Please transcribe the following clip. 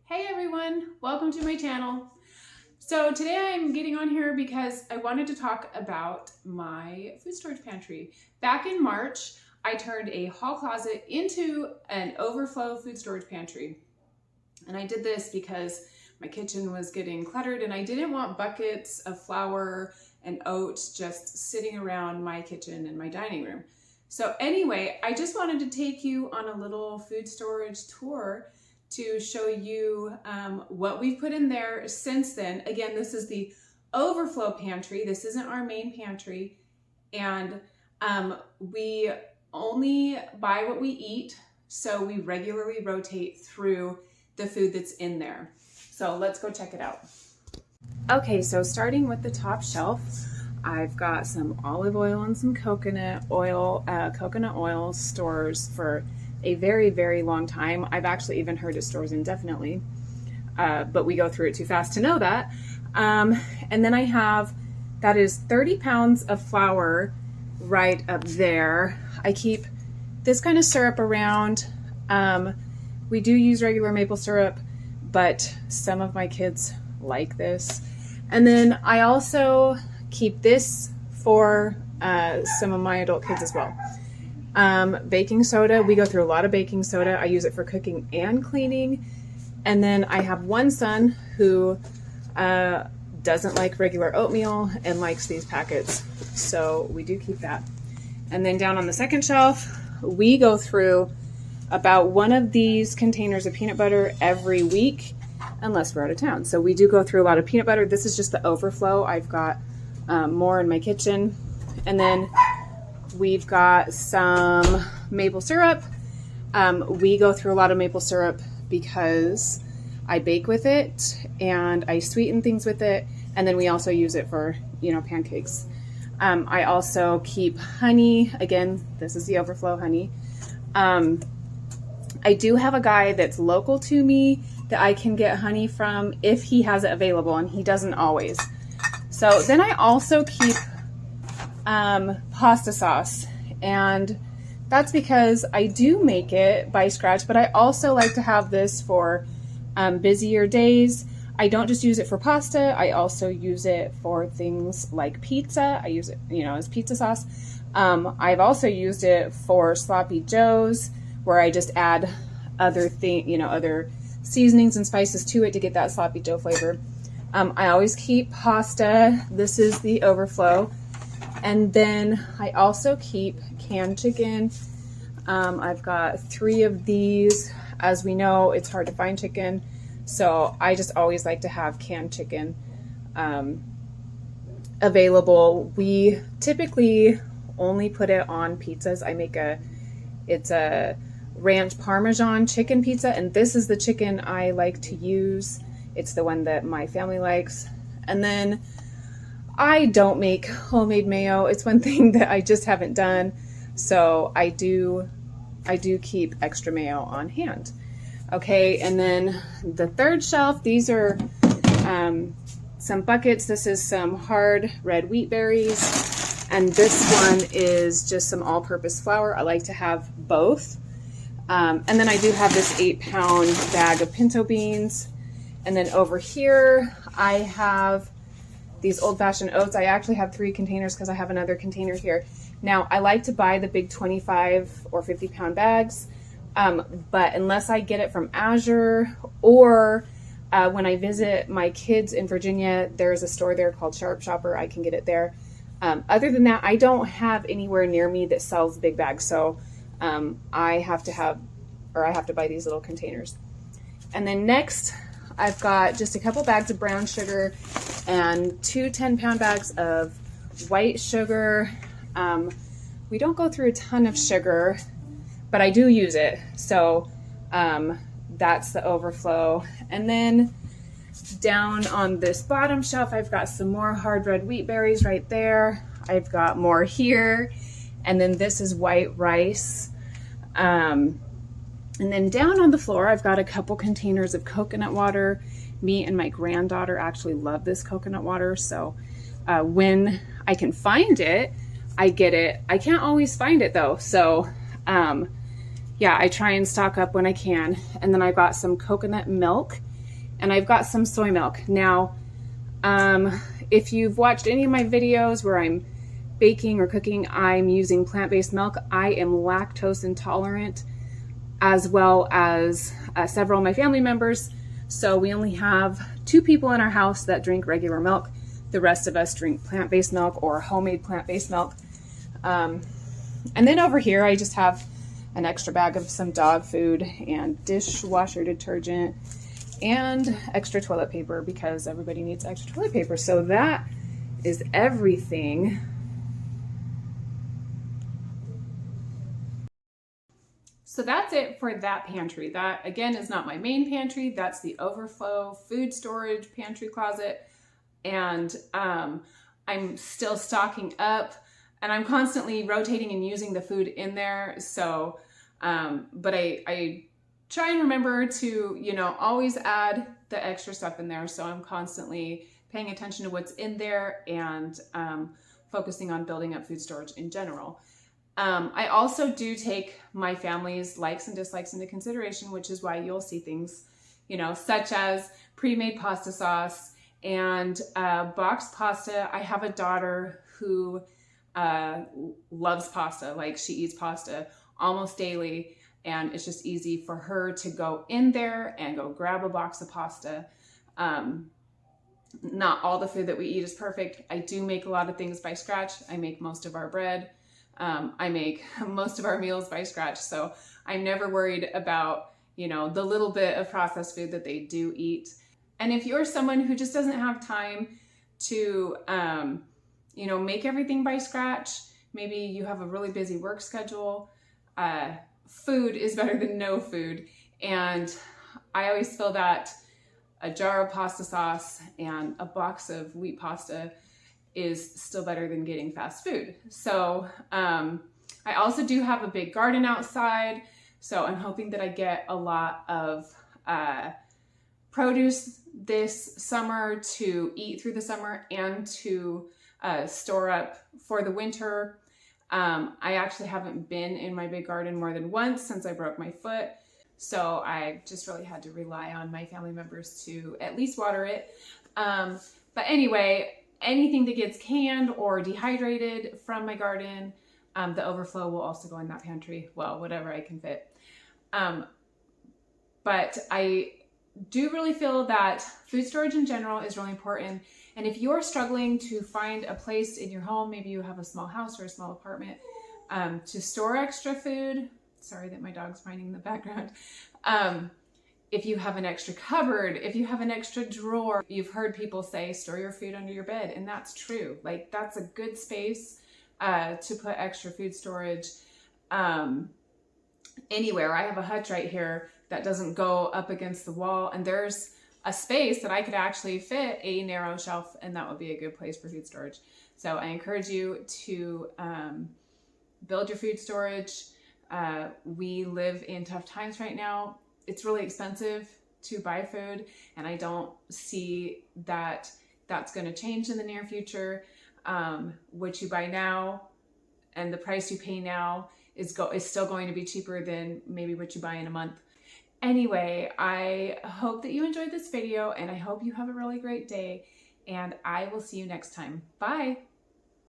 Hey everyone, welcome to my channel. So today I'm getting on here because I wanted to talk about my food storage pantry. Back in March, I turned a hall closet into an overflow food storage pantry. And I did this because my kitchen was getting cluttered and I didn't want buckets of flour and oats just sitting around my kitchen and my dining room. So anyway, I just wanted to take you on a little food storage tour to show you what we've put in there since then. Again, this is the overflow pantry. This isn't our main pantry. And we only buy what we eat. So we regularly rotate through the food that's in there. So let's go check it out. Okay, so starting with the top shelf, I've got some olive oil and some coconut oil stores for a very, very long time. I've actually even heard it stores indefinitely, but we go through it too fast to know that. And then I have, that is 30 pounds of flour right up there. I keep this kind of syrup around. We do use regular maple syrup, but some of my kids like this. And then I also keep this for some of my adult kids as well. Baking soda, we go through a lot of baking soda. I use it for cooking and cleaning. And then I have one son who doesn't like regular oatmeal and likes these packets. So we do keep that. And then down on the second shelf, we go through about one of these containers of peanut butter every week, unless we're out of town. So we do go through a lot of peanut butter. This is just the overflow. I've got more in my kitchen. And then we've got some maple syrup. We go through a lot of maple syrup because I bake with it and I sweeten things with it. And then we also use it for, pancakes. I also keep honey. Again, this is the overflow honey. I do have a guy that's local to me that I can get honey from if he has it available, and he doesn't always. So then I also keep pasta sauce, and that's because I do make it by scratch, but I also like to have this for busier days. I don't just use it for pasta. I also use it for things like pizza. I use it, as pizza sauce. I've also used it for sloppy joes, where I just add other seasonings and spices to it to get that sloppy joe flavor. I always keep pasta. This is the overflow. And then I also keep canned chicken. I've got 3 of these. As we know, it's hard to find chicken. So I just always like to have canned chicken available. We typically only put it on pizzas. It's a ranch parmesan chicken pizza. And this is the chicken I like to use. It's the one that my family likes. And then I don't make homemade mayo. It's one thing that I just haven't done. So I do keep extra mayo on hand. Okay, and then the third shelf, these are some buckets. This is some hard red wheat berries. And this one is just some all-purpose flour. I like to have both. And then I do have this 8-pound bag of pinto beans. And then over here, I have these old-fashioned oats. I actually have 3 containers because I have another container here. Now, I like to buy the big 25 or 50-pound bags, but unless I get it from Azure or when I visit my kids in Virginia, there's a store there called Sharp Shopper. I can get it there. Other than that, I don't have anywhere near me that sells big bags, so I have to buy these little containers. And then next, I've got just a couple bags of brown sugar and 2 10-pound bags of white sugar. We don't go through a ton of sugar, but I do use it. So that's the overflow. And then down on this bottom shelf, I've got some more hard red wheat berries right there. I've got more here. And then this is white rice. And then down on the floor, I've got a couple containers of coconut water. Me and my granddaughter actually love this coconut water. So when I can find it, I get it. I can't always find it though. So yeah, I try and stock up when I can. And then I got some coconut milk. and I've got some soy milk. Now, if you've watched any of my videos where I'm baking or cooking, I'm using plant-based milk. I am lactose intolerant, as well as several of my family members. So we only have 2 people in our house that drink regular milk. The rest of us drink plant-based milk or homemade plant-based milk. And then over here, I just have an extra bag of some dog food and dishwasher detergent and extra toilet paper, because everybody needs extra toilet paper. So that is everything. So that's it for that pantry. That, again, is not my main pantry. That's the overflow food storage pantry closet. And I'm still stocking up, and I'm constantly rotating and using the food in there. So, but I try and remember to, you know, always add the extra stuff in there. So I'm constantly paying attention to what's in there and focusing on building up food storage in general. I also do take my family's likes and dislikes into consideration, which is why you'll see things, you know, such as pre-made pasta sauce and boxed pasta. I have a daughter who loves pasta. Like, she eats pasta almost daily, and it's just easy for her to go in there and go grab a box of pasta. Not all the food that we eat is perfect. I do make a lot of things by scratch. I make most of our bread. I make most of our meals by scratch. So I'm never worried about, you know, the little bit of processed food that they do eat. And if you're someone who just doesn't have time to, you know, make everything by scratch, maybe you have a really busy work schedule, food is better than no food. And I always feel that a jar of pasta sauce and a box of wheat pasta is still better than getting fast food. So I also do have a big garden outside. So I'm hoping that I get a lot of produce this summer to eat through the summer and to store up for the winter. I actually haven't been in my big garden more than once since I broke my foot. So I just really had to rely on my family members to at least water it. But anyway, anything that gets canned or dehydrated from my garden, the overflow will also go in that pantry. Well, whatever I can fit. But I do really feel that food storage in general is really important. And if you're struggling to find a place in your home, maybe you have a small house or a small apartment, to store extra food. Sorry that my dog's whining in the background. If you have an extra cupboard, if you have an extra drawer, you've heard people say, store your food under your bed. And that's true. Like, that's a good space to put extra food storage anywhere. I have a hutch right here that doesn't go up against the wall, and there's a space that I could actually fit a narrow shelf, and that would be a good place for food storage. So I encourage you to build your food storage. We live in tough times right now. It's really expensive to buy food, and I don't see that that's going to change in the near future. What you buy now and the price you pay now is still going to be cheaper than maybe what you buy in a month. Anyway, I hope that you enjoyed this video, and I hope you have a really great day, and I will see you next time. Bye.